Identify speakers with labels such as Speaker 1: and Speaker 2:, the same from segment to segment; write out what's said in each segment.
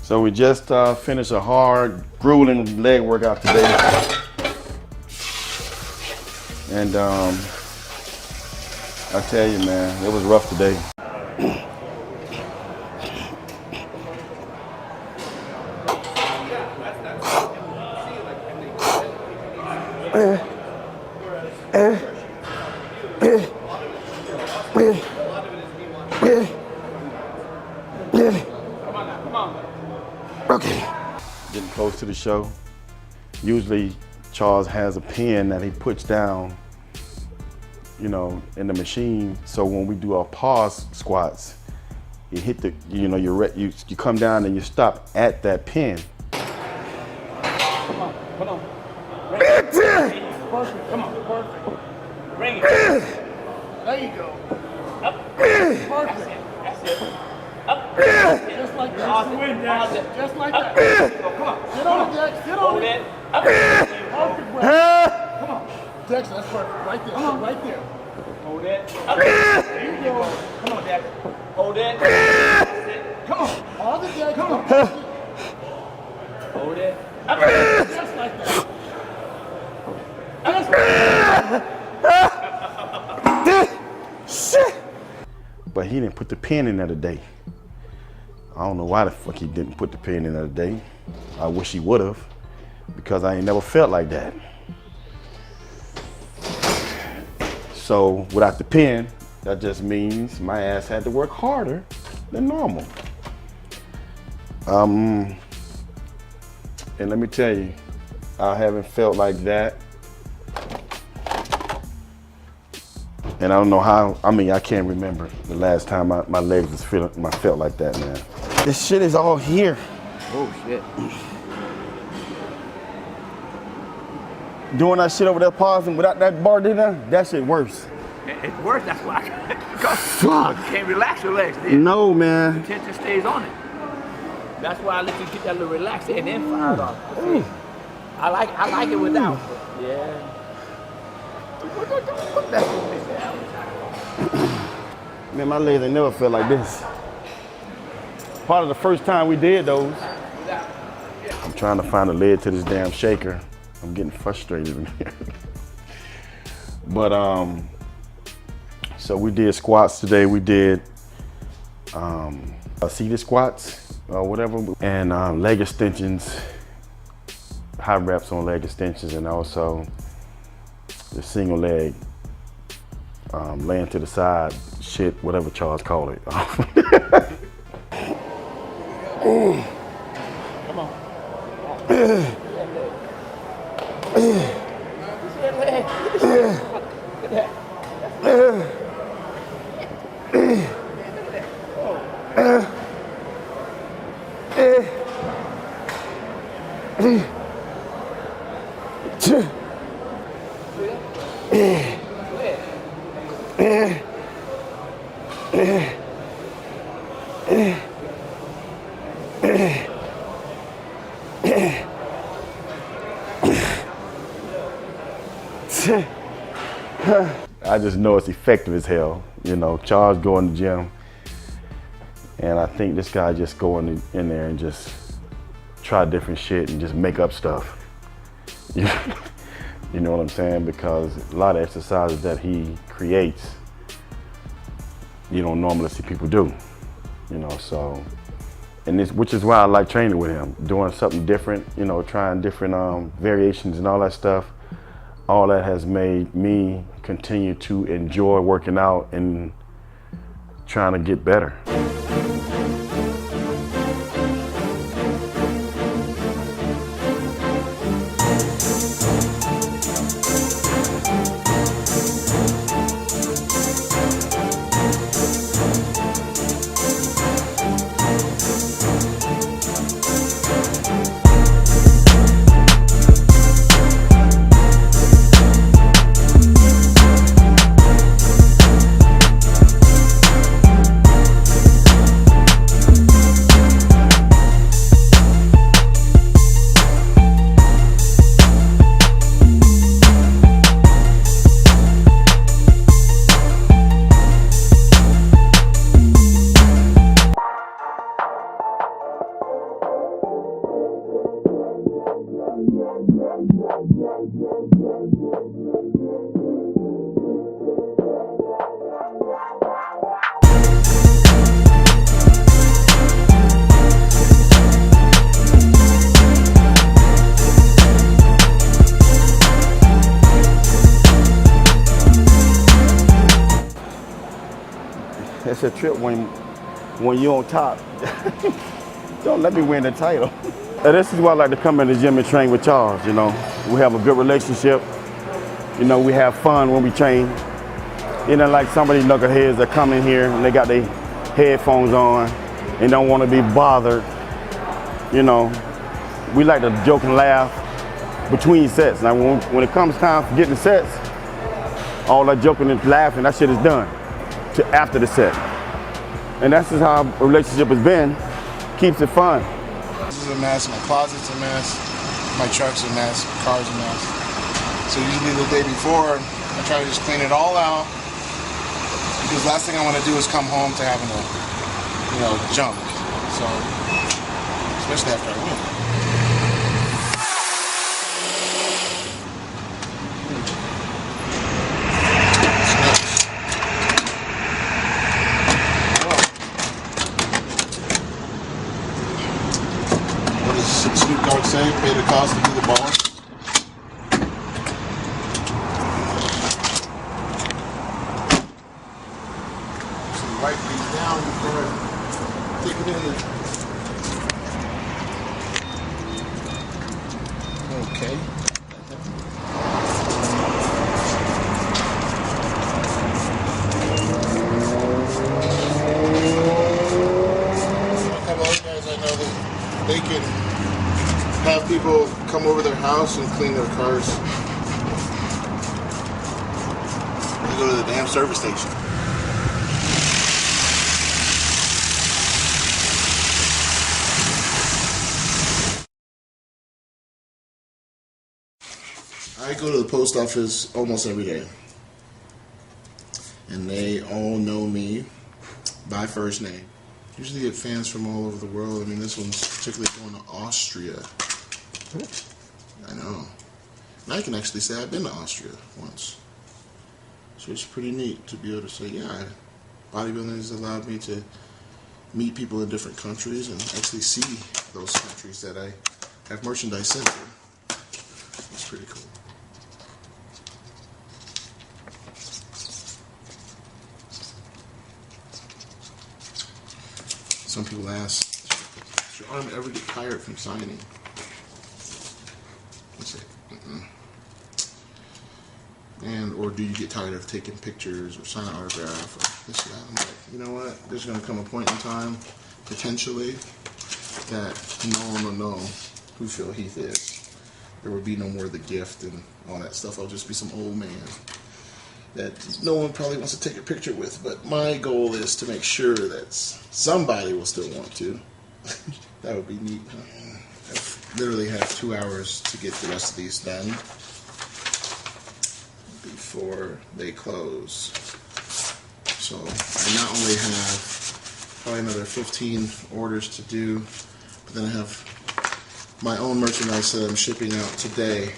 Speaker 1: So we just finished a hard, grueling leg workout today. And I tell you, man, it was rough today. Okay. Getting close to the show. Usually Charles has a pin that he puts down, you know, in the machine. So when we do our pause squats, you hit the, you know, you come down and you stop at that pin.
Speaker 2: Come on. Bring it. Perfect. Come on. Perfect. Bring it. There you go. Up. Perfect. That's it. Up. Just like that. Just like that. Come on. Sit on it, Dex. Sit on it. Up. Perfect. Come on. Dex, that's perfect. Right there. Come on. Right there. Hold it. Up. There you go. Come on, Dex. Hold it. That's it. Come on. All the Dex. Come on. Hold it. Up. Just like that. Just like that.
Speaker 1: Shit. But he didn't put the pin in there today. I don't know why the fuck he didn't put the pin in there today. I wish he would have, because I ain't never felt like that. So without the pin, that just means my ass had to work harder than normal. And let me tell you, I haven't felt like that. And I don't know how, I can't remember the last time my legs was felt like that, man. This shit is all here.
Speaker 2: Oh, shit.
Speaker 1: Doing that shit over there pausing without that bar there, that shit worse.
Speaker 2: It's worse, that's why.
Speaker 1: Fuck.
Speaker 2: You can't relax your legs, dude.
Speaker 1: No, man.
Speaker 2: The tension stays on it. That's why I let you get that little relaxed and then fire it off. I like it without. Yeah. Put that in there.
Speaker 1: Man, my legs ain't never felt like this. Part of the first time we did those. I'm trying to find a lid to this damn shaker. I'm getting frustrated in here. But so we did squats today. We did seated squats or whatever, and leg extensions, high reps on leg extensions, and also the single leg, laying to the side, shit, whatever Charles called it.
Speaker 2: Come on.
Speaker 1: I just know it's effective as hell. You know, Charles go in the gym, and I think this guy just go in there and just try different shit and just make up stuff. You know what I'm saying? Because a lot of exercises that he creates, you don't normally see people do. You know, so, and which is why I like training with him, doing something different, you know, trying different variations and all that stuff. All that has made me continue to enjoy working out and trying to get better. a trip when you're on top. Don't let me win the title. And this is why I like to come in the gym and train with Charles, you know. We have a good relationship. You know, we have fun when we train. You know, like some of these knuckleheads that come in here and they got their headphones on and don't want to be bothered. You know, we like to joke and laugh between sets. Now, when it comes time for getting sets, all that joking and laughing, that shit is done to after the set. And that's just how our relationship has been. Keeps it fun.
Speaker 3: This is a mess. My closet's a mess. My truck's a mess. My car's a mess. So usually the day before, I try to just clean it all out. Because last thing I want to do is come home to having a, you know, junk. So, especially after I win. Snoop Dogg say, pay the cost to do the ball. So you wipe these down before I take it in. Okay. A couple other guys I know that they can have people come over their house and clean their cars. They go to the damn service station. I go to the post office almost every day. And they all know me by first name. Usually get fans from all over the world. I mean, this one's particularly going to Austria. I know. And I can actually say I've been to Austria once. So it's pretty neat to be able to say, yeah, bodybuilding has allowed me to meet people in different countries and actually see those countries that I have merchandise sent to. It's pretty cool. Some people ask, does your arm ever get tired from signing? Let's say, and or do you get tired of taking pictures or signing autograph or this or that? I'm like, you know what? There's going to come a point in time, potentially, that no one will know who Phil Heath is. There will be no more The Gift and all that stuff. I'll just be some old man that no one probably wants to take a picture with. But my goal is to make sure that somebody will still want to. That would be neat. I literally have 2 hours to get the rest of these done before they close. So I not only have probably another 15 orders to do, but then I have my own merchandise that I'm shipping out today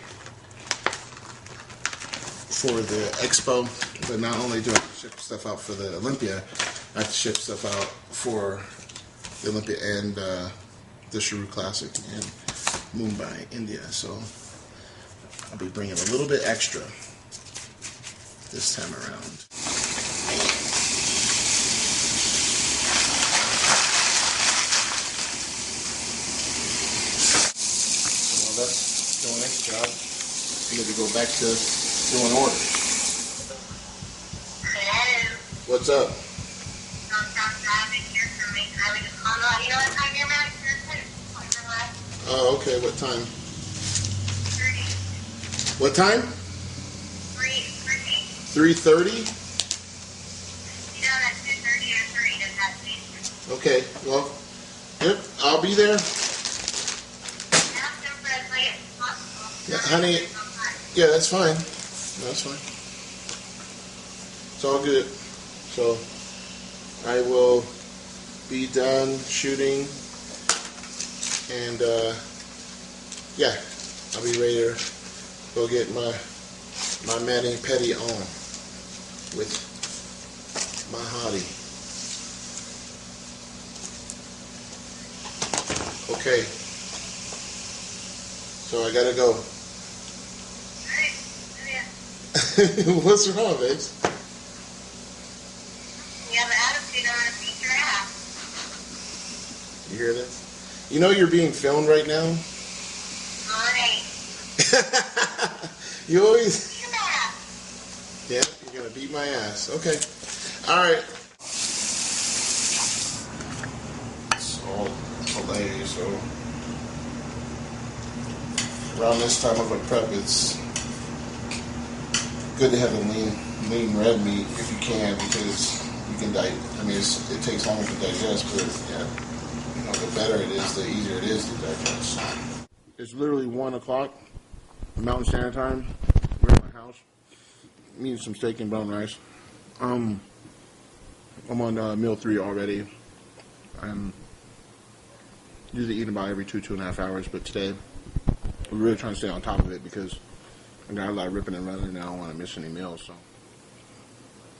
Speaker 3: for the expo. But not only do I ship stuff out for the Olympia, I have to ship stuff out for the Olympia and the Sharu Classic in Mumbai, India. So I'll be bringing a little bit extra this time around. Well, that's the next job. I got to go back to doing orders.
Speaker 4: Hello.
Speaker 3: What's up?
Speaker 4: Don't stop driving here for me. I would just call out. You know what time you're back?
Speaker 3: Oh, okay. What time?
Speaker 4: 3:30.
Speaker 3: What time?
Speaker 4: 3:30.
Speaker 3: 3:30?
Speaker 4: You know that's 2:30 or 3. Does that mean?
Speaker 3: Okay. Well, yep. I'll be there.
Speaker 4: Ask them for as late as possible.
Speaker 3: Yeah, honey. Yeah, that's fine. That's fine. It's all good. So I will be done shooting, and yeah, I'll be ready to go get my mani pedi on with my hottie. Okay. So I gotta go.
Speaker 4: Alright.
Speaker 3: What's wrong, babes?
Speaker 4: You have an attitude on
Speaker 3: hear this? You know you're being filmed right now?
Speaker 4: Alright.
Speaker 3: You always...
Speaker 4: Yeah.
Speaker 3: Yeah, you're gonna beat my ass. Okay. Alright. It's all LA, so around this time of a prep, it's good to have a lean red meat if you can, because you can I mean, it takes longer to digest, but yeah, you know, the better it is, the easier it is to digest. It's literally 1 o'clock Mountain Standard Time. We're in my house. I'm eating some steak and brown rice. I'm on meal 3 already. I'm usually eating about every 2.5 hours, but today we're really trying to stay on top of it because I got a lot of ripping and running and I don't want to miss any meals. So,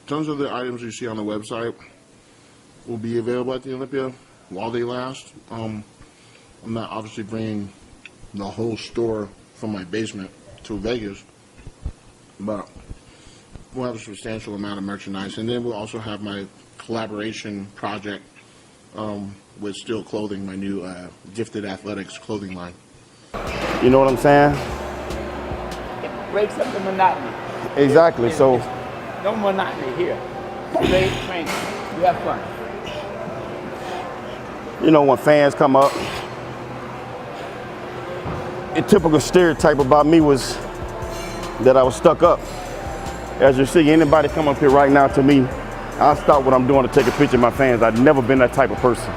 Speaker 3: tons of the items you see on the website will be available at the Olympia while they last. I'm not obviously bringing the whole store from my basement to Vegas, but we'll have a substantial amount of merchandise, and then we'll also have my collaboration project with Still Clothing, my new Gifted Athletics clothing line.
Speaker 1: You know what I'm saying?
Speaker 2: It breaks up the monotony.
Speaker 1: Exactly. So
Speaker 2: There's no monotony here. Straight training. You have fun.
Speaker 1: you know, when fans come up, a typical stereotype about me was that I was stuck up. As you see, anybody come up here right now to me, I'll stop what I'm doing to take a picture of my fans. I've never been that type of person.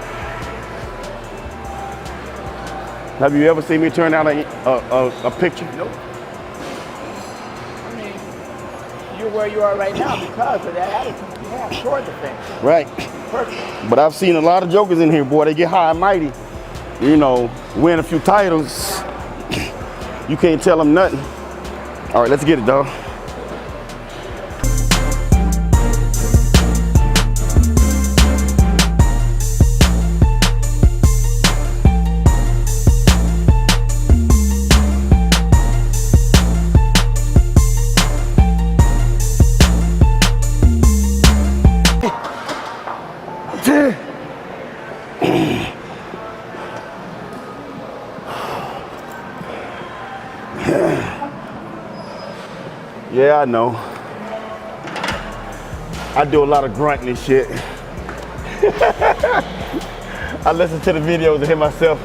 Speaker 1: Have you ever seen me turn out a picture?
Speaker 2: Nope. I mean, you're where you are right now because of that attitude you have toward the thing.
Speaker 1: Right.
Speaker 2: Perfect.
Speaker 1: But I've seen a lot of jokers in here, boy. They get high and mighty, you know, win a few titles. You can't tell them nothing. All right, let's get it, dog. Yeah, I know. I do a lot of grunting and shit. I listen to the videos and hear myself.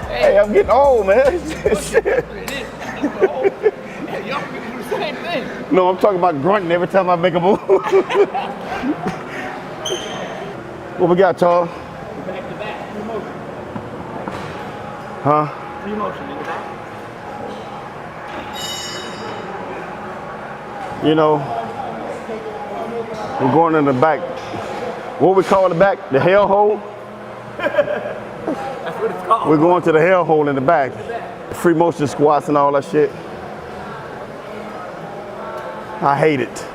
Speaker 1: Hey, I'm getting old, man. Shit.
Speaker 2: Young people do the same thing.
Speaker 1: No, I'm talking about grunting every time I make a move. What we got, Charles?
Speaker 2: Back to back. Free motion.
Speaker 1: Huh?
Speaker 2: Free motion in the back.
Speaker 1: You know, we're going in the back. What we call the back? The hell hole?
Speaker 2: That's what it's called.
Speaker 1: We're going to the hell hole in the back. Free motion squats and all that shit. I hate it.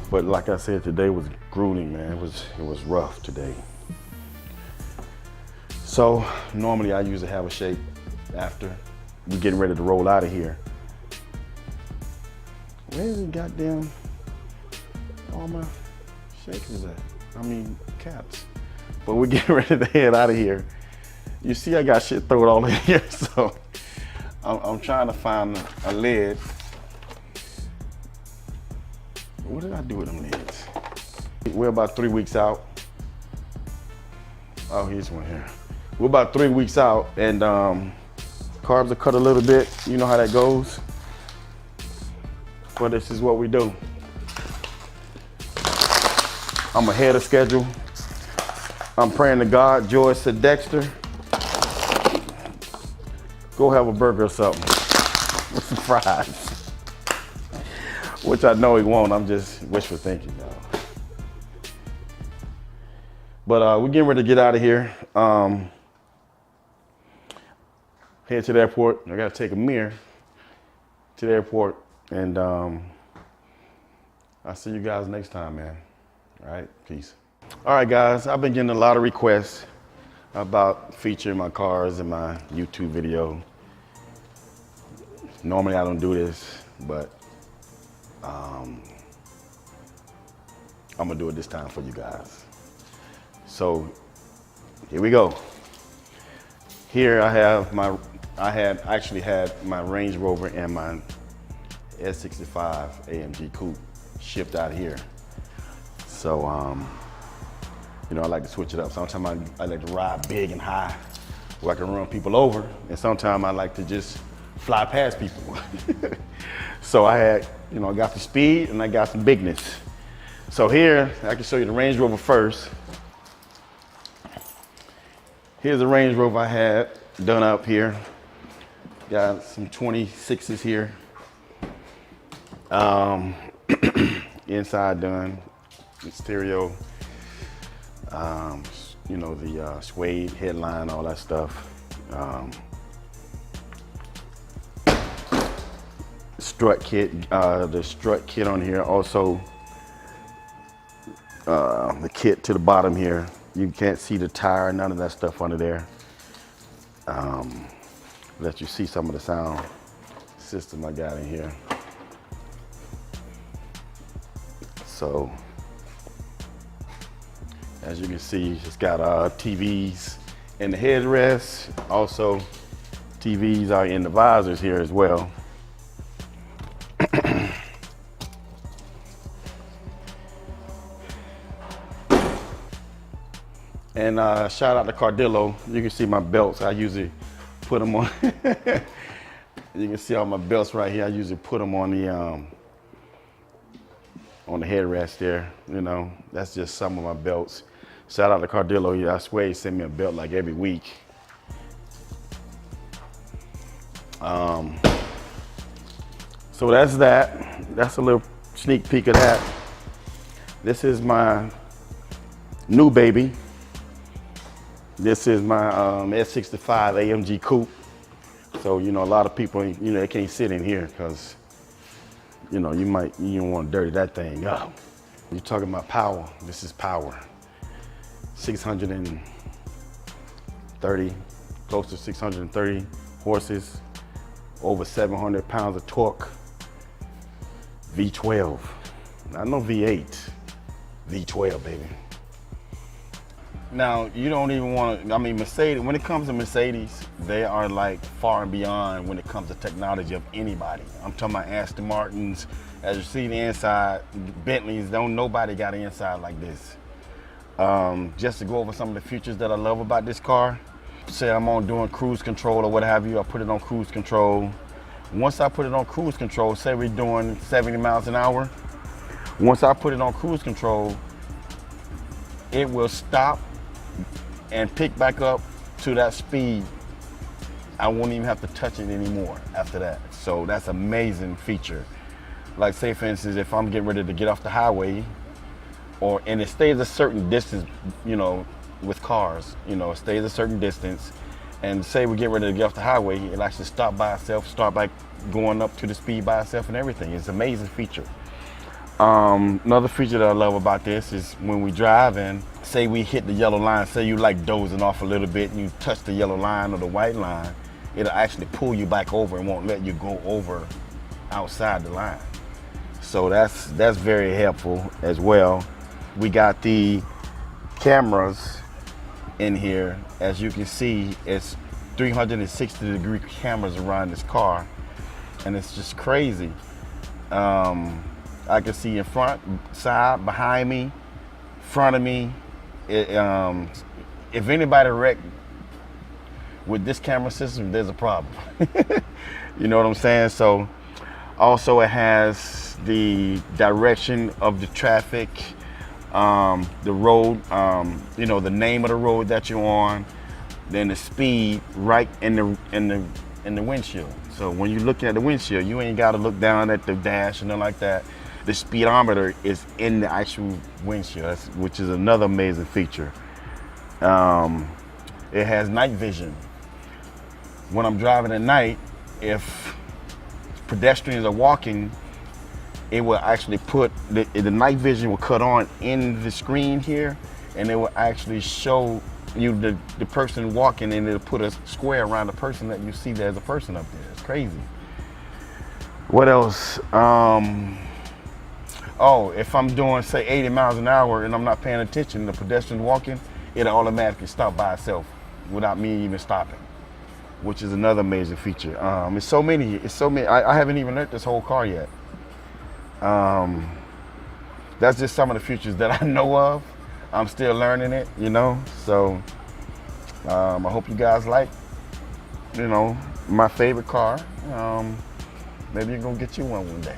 Speaker 1: But like I said, today was grueling, man. It was rough today. So normally I usually have a shake after we're getting ready to roll out of here. Where's the goddamn all my shakers at? I mean caps. But we're getting ready to head out of here. You see I got shit thrown all in here, so I'm trying to find a lid. What did I do with them lids? We're about 3 weeks out. Oh, here's one here. We're about 3 weeks out, and carbs are cut a little bit. You know how that goes. But this is what we do. I'm ahead of schedule. I'm praying to God. George said, Dexter, go have a burger or something with some fries. Which I know he won't. I'm just wishful thinking, y'all. But we're getting ready to get out of here. Head to the airport. I gotta take a mirror to the airport, and I'll see you guys next time, man. All right, peace. All right, guys, I've been getting a lot of requests about featuring my cars in my YouTube video. Normally I don't do this, but I'm gonna do it this time for you guys. So here we go. Here I have actually had my Range Rover and my S65 AMG Coupe shipped out here. So you know, I like to switch it up. Sometimes I like to ride big and high where I can run people over, and sometimes I like to just fly past people. So I had, you know, I got the speed and I got some bigness. So here, I can show you the Range Rover first. Here's the Range Rover I had done up here. Got some 26s here. Inside done, stereo, you know, the suede headline, all that stuff. Strut kit, the strut kit on here. Also, the kit to the bottom here. You can't see the tire, none of that stuff under there. Let you see some of the sound system I got in here. So, as you can see, it's got TVs in the headrest. Also, TVs are in the visors here as well. And shout out to Cardillo. You can see my belts. I usually put them on. You can see all my belts right here. I usually put them on the headrest there. You know, that's just some of my belts. Shout out to Cardillo. I swear he sent me a belt like every week. So that's that. That's a little sneak peek of that. This is my new baby. This is my S65 AMG Coupe. So, you know, a lot of people, you know, they can't sit in here because, you know, you don't want to dirty that thing up. You're talking about power. This is power. 630, close to 630 horses, over 700 pounds of torque. V12. Not no V8. V12, baby. Now, you don't even want to, I mean, Mercedes, when it comes to Mercedes, they are like far and beyond when it comes to technology of anybody. I'm talking about Aston Martins. As you see the inside, Bentleys, nobody got an inside like this. Just to go over some of the features that I love about this car. Say I'm on doing cruise control or what have you, I put it on cruise control. Once I put it on cruise control, say we're doing 70 miles an hour. Once I put it on cruise control, it will stop and pick back up to that speed. I won't even have to touch it anymore after that. So that's an amazing feature. Like say for instance, if I'm getting ready to get off the highway, and it stays a certain distance, you know, with cars, you know, it stays a certain distance, and say we get ready to get off the highway, it'll actually stop by itself, start by going up to the speed by itself and everything. It's an amazing feature. Another feature that I love about this is when we drive and say we hit the yellow line, say you like dozing off a little bit and you touch the yellow line or the white line, it'll actually pull you back over and won't let you go over outside the line. So that's very helpful as well. We got the cameras in here. As you can see, it's 360-degree cameras around this car, and it's just crazy. I can see in front, side, behind me, front of me. If anybody wrecked with this camera system, there's a problem. You know what I'm saying? So also it has the direction of the traffic, the road, you know, the name of the road that you're on, then the speed right in the windshield. So when you're looking at the windshield, you ain't got to look down at the dash and nothing like that. The speedometer is in the actual windshield, which is another amazing feature. It has night vision. When I'm driving at night, if pedestrians are walking, it will actually put, the night vision will cut on in the screen here, and it will actually show you the person walking, and it'll put a square around the person that you see there's a person up there. It's crazy. What else? Oh, if I'm doing, say, 80 miles an hour and I'm not paying attention, the pedestrian walking, it'll automatically stop by itself without me even stopping, which is another amazing feature. It's so many. I haven't even learned this whole car yet. That's just some of the features that I know of. I'm still learning it, you know. So I hope you guys like, you know, my favorite car. Maybe you're gonna get you one day.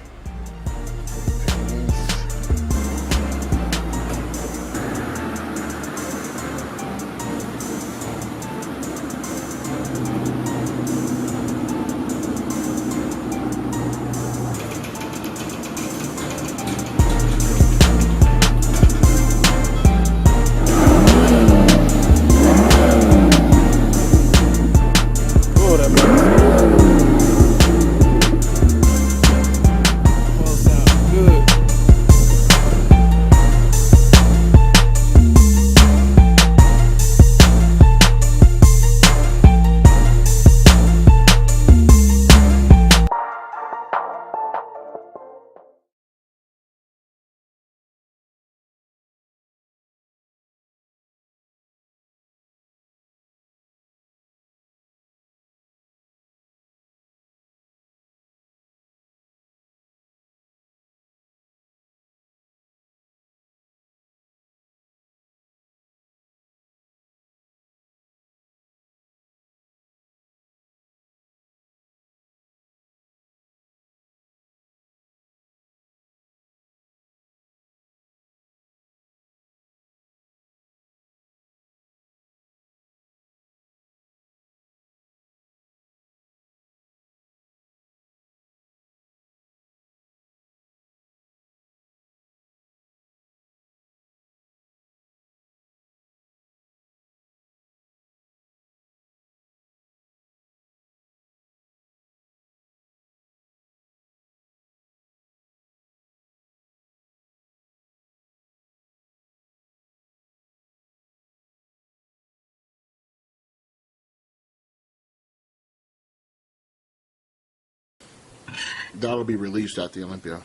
Speaker 3: That'll be released at the Olympia.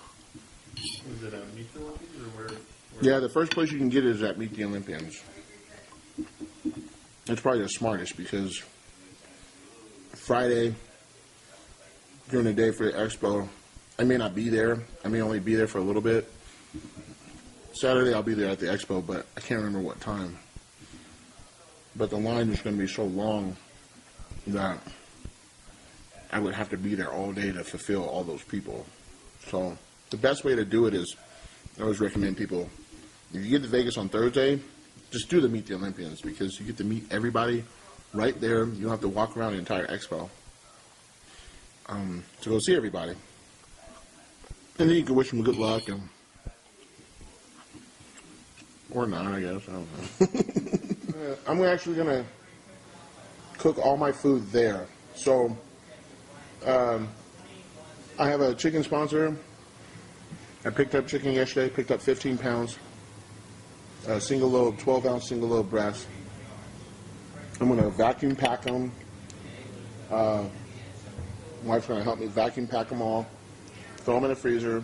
Speaker 5: Is it at Meet the Olympians or where?
Speaker 3: Yeah, the first place you can get it is at Meet the Olympians. It's probably the smartest because Friday, during the day for the expo, I may not be there. I may only be there for a little bit. Saturday, I'll be there at the expo, but I can't remember what time. But the line is going to be so long that I would have to be there all day to fulfill all those people. So the best way to do it is, I always recommend people, if you get to Vegas on Thursday, just do the Meet the Olympians, because you get to meet everybody right there. You don't have to walk around the entire expo to go see everybody. And then you can wish them good luck, and or not, I guess. I don't know. I'm actually going to cook all my food there. So I have a chicken sponsor. I picked up chicken yesterday, picked up 15 pounds, a single lobe, 12-ounce single lobe breast. I'm going to vacuum pack them. My wife's going to help me vacuum pack them all, throw them in the freezer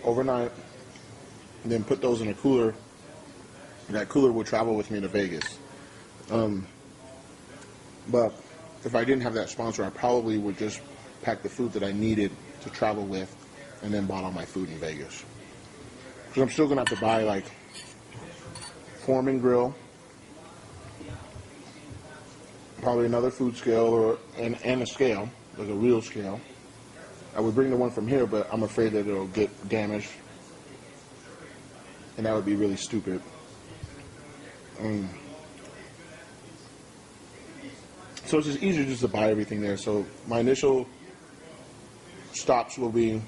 Speaker 3: overnight, and then put those in a cooler. That cooler will travel with me to Vegas. But if I didn't have that sponsor, I probably would just pack the food that I needed to travel with and then bought all my food in Vegas. Because I'm still going to have to buy, like, Foreman grill, probably another food scale and a scale, like a real scale. I would bring the one from here, but I'm afraid that it'll get damaged. And that would be really stupid. So it's just easier just to buy everything there. So my initial stops will be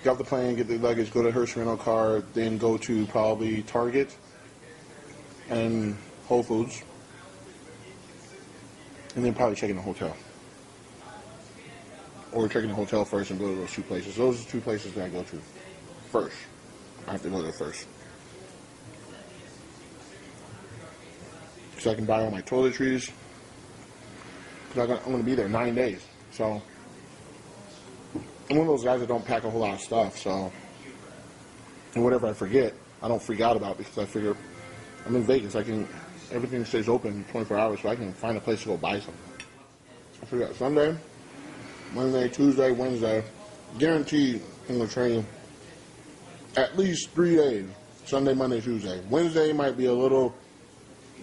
Speaker 3: get off the plane, get the luggage, go to Hershey rental car, then go to probably Target and Whole Foods, and then probably check in the hotel. Or check in the hotel first and go to those two places. Those are the two places that I go to first. I have to go there first. So I can buy all my toiletries. Because I'm going to be there 9 days. So I'm one of those guys that don't pack a whole lot of stuff. So, and whatever I forget, I don't freak out about because I figure I'm in Vegas. Everything stays open 24 hours, so I can find a place to go buy something. I figure out Sunday, Monday, Tuesday, Wednesday, guaranteed I'm going to train at least 3 days. Sunday, Monday, Tuesday. Wednesday might be a little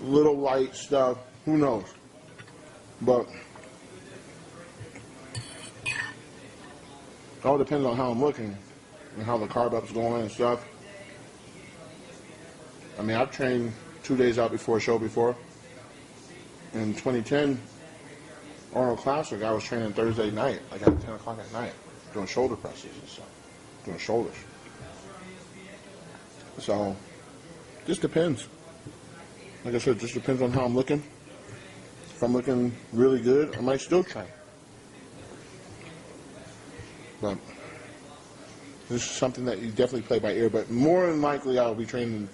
Speaker 3: light stuff. Who knows? But it all depends on how I'm looking and how the carb up's going and stuff. I mean, I've trained 2 days out before a show before. In 2010, Arnold Classic, I was training Thursday night, like at 10 o'clock at night, doing shoulder presses and stuff, doing shoulders. So, just depends. Like I said, just depends on how I'm looking. If I'm looking really good, I might still train. But this is something that you definitely play by ear. But more than likely, I'll be training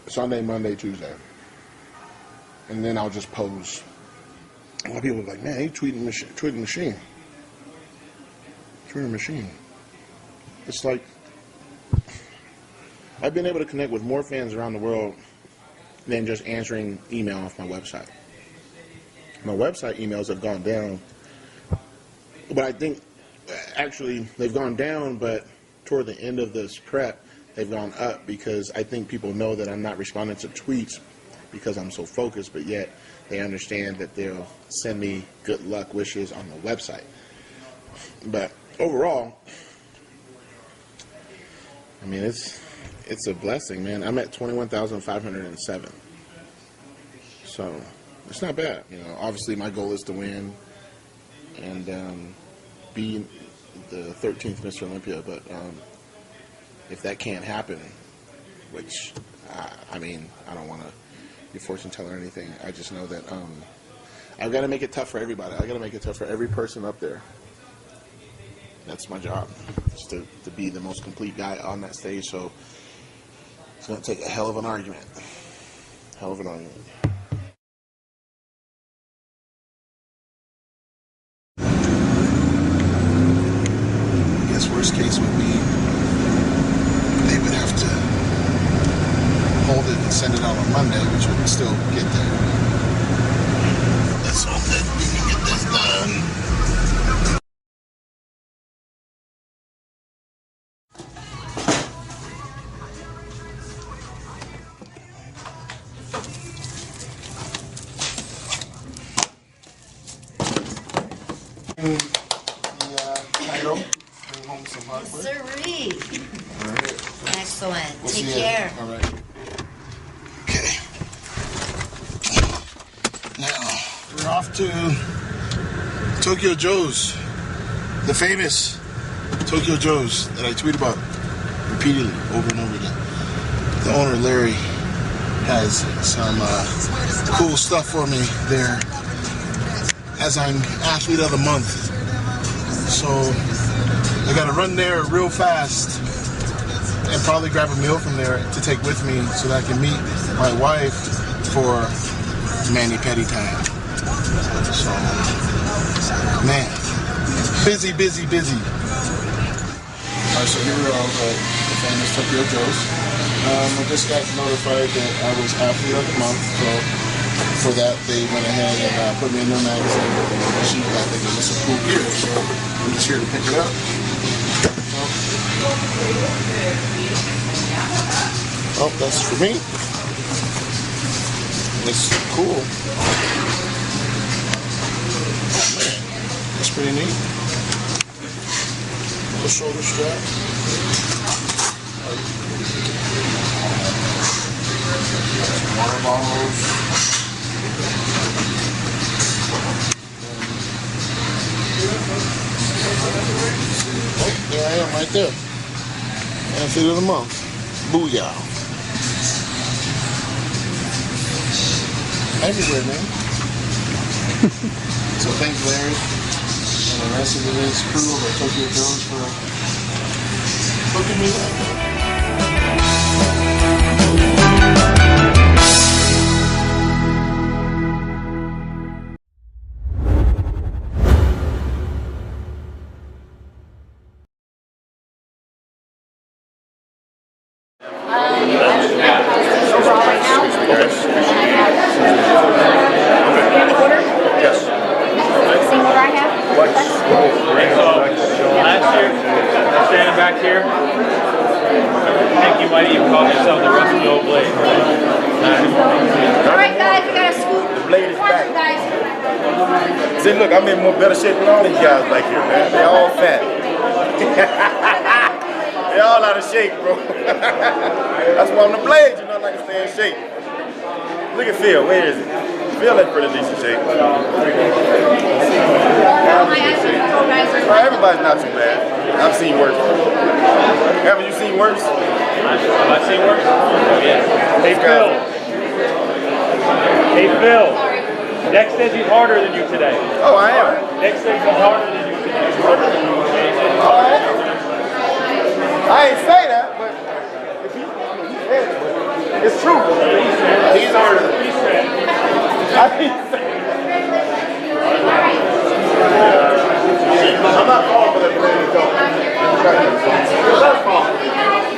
Speaker 3: Sunday, Monday, Tuesday. And then I'll just pose. A lot of people are like, man, he's tweeting machine. Tweeting machine. It's like, I've been able to connect with more fans around the world than just answering email off my website. My website emails have gone down, but I think actually they've gone down, but toward the end of this prep, they've gone up because I think people know that I'm not responding to tweets because I'm so focused, but yet they understand that they'll send me good luck wishes on the website. But overall, I mean, it's a blessing, man. I'm at 21,507. So it's not bad. You know, obviously my goal is to win and be the 13th Mr. Olympia, but if that can't happen, which I mean, I don't want to be fortune teller or anything. I just know that I've got to make it tough for everybody. I got to make it tough for every person up there. That's my job, just to be the most complete guy on that stage. So it's going to take a hell of an argument. Hell of an argument. I guess worst case would be they would have to hold it and send it out on Monday, which would still get there. Let's hope that we can get this done. Title, bring home some hot work.
Speaker 6: Siree.
Speaker 3: All right.
Speaker 6: Excellent.
Speaker 3: We'll
Speaker 6: Take
Speaker 3: see you.
Speaker 6: care.
Speaker 3: All right. Okay. Now, we're off to Tokyo Joe's. The famous Tokyo Joe's that I tweet about repeatedly over and over again. The owner, Larry, has some cool stuff for me there as I'm Athlete of the Month. So I gotta run there real fast and probably grab a meal from there to take with me so that I can meet my wife for mani-pedi time. So, man, busy. Alright, so here we are at the famous Tokyo Joe's. I just got notified that I was athlete of the month, so for that they went ahead and put me in their magazine and she got they gave me some cool gear, so I'm just here to pick it up. Oh, that's for me. It's cool. Oh man, that's pretty neat. The shoulder strap. Water bottles. Oh, there I am right there. Athlete of the month. Booyah. Everywhere, man. So thanks, Larry, and the rest of his crew of Tokyo Jones for hooking me up.
Speaker 2: Last year, standing back here, I think you might even call yourself the rusty old blade.
Speaker 6: Alright guys, we got a scoop.
Speaker 1: The blade is back.
Speaker 6: Guys.
Speaker 1: See, look, I'm in more better shape than all these guys back here, man. They all fat. They all out of shape, bro. That's why I'm the blade, you know, I like to stay in shape. Look at Phil, where is he? Phil in pretty decent shape. Everybody's not too bad. I've seen worse. Haven't you seen worse?
Speaker 2: Have I seen worse? Yeah. Hey Phil. Hey Phil. Dex says he's harder than you today.
Speaker 1: Oh, I am.
Speaker 2: Dex says he's harder than you today.
Speaker 1: Oh, I am. I ain't say that, but if he said it, it's true. He's harder than me. I didn't say that. I'm not falling for that banana tailpipe.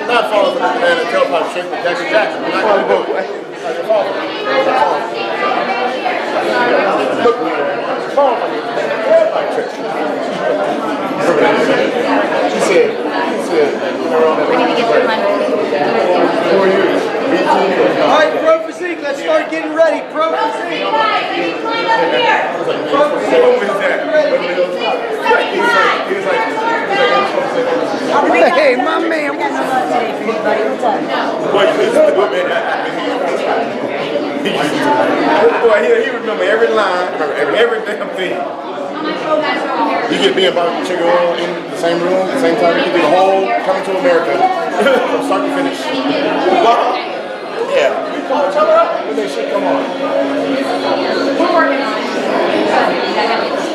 Speaker 1: Not falling for that banana tailpipe trick with Dexter Jackson. I'm not going to do it. You're falling for it. Look, you're falling for the tailpipe trick. She said,
Speaker 6: We're gonna get the money.
Speaker 1: who are you?
Speaker 7: All right, Pro Physique, let's start getting ready. Pro Physique. Hey, my man. What's up today for you, buddy? What's up?
Speaker 1: Boy, he remember every line, every damn thing. You get me about chicken oil in the same room at the same time. You can do the whole Coming to America from start to finish. Yeah, we call each other up when that shit come on.
Speaker 6: We're working on it.